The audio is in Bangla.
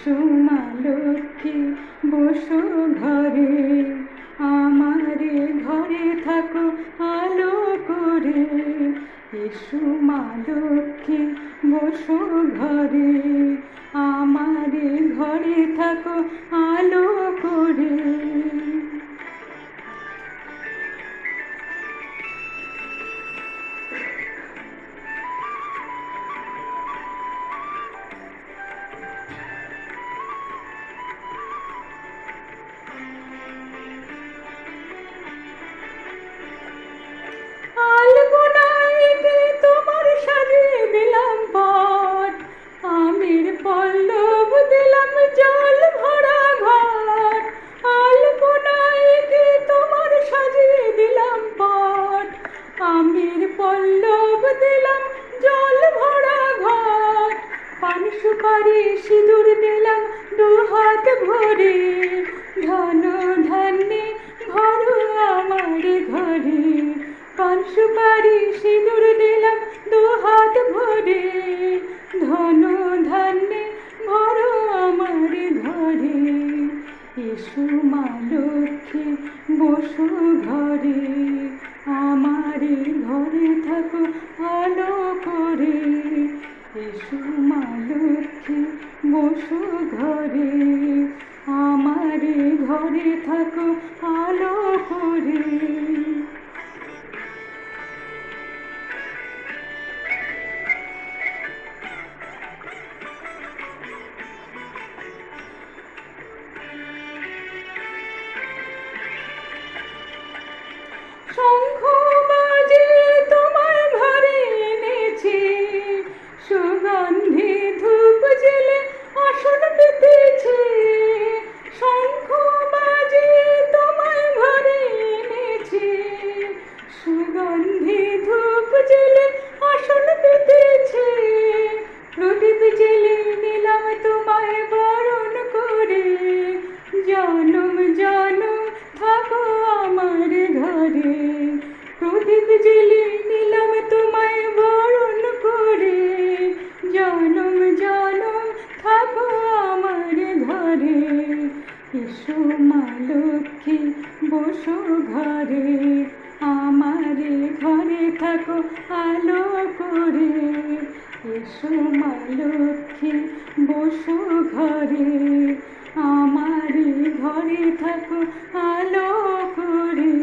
এসো মা লক্ষ্মী বসো ঘরে, আমারে ঘরে থাকো আলো করে। এসো মা লক্ষ্মী বসো ঘরে, আমারে ঘরে থাকো আলো করে। আলপনাইতে তোমার সাজিয়ে দিলাম পট, আমের পল্লব দিলাম জল ভরা ঘট। আলপনাইতে তোমার সাজিয়ে দিলাম পট, আমের পল্লব দিলাম জল ভরা ঘট। পান সুপারি সিঁদুর দিলাম দু হাত ভরে, ধন ধান্যে ভরো আমার ঘরে। পান সুপারি সিঁদুর দিলাম দু হাত ভরে, ধন ধান্যে ভরো আমার ঘরে। এসো মা লক্ষ্মী বসো ঘরে, আমারে ঘরে থাকো আলো করে। এসো মা লক্ষ্মী বসো ঘরে, আমারে ঘরে থাকো আলো করে। শঙ্খ বাজে তোমায় ঘরে এনেছি, সুগন্ধি ধূপ জেলে আসন পেতেছি। শঙ্খ বাজে তোমায় ঘরে এনেছি, সুগন্ধি ধূপ জেলে আসন পেতেছি। প্রদীপ জেলে নিলাম তোমায় বরণ করে, জনম জনম থাকো আমার ঘরে। প্রদীপ জেলে নিলাম তোমায় বরণ করে, জনম জনম থাকো আমার ঘরে। এসো মা লক্ষ্মী বসো ঘরে, আমারে ঘরে থাকো আলো করে। এসো মা লক্ষ্মী বসো ঘরে, আমারে ঘরে থাকো আলো করে।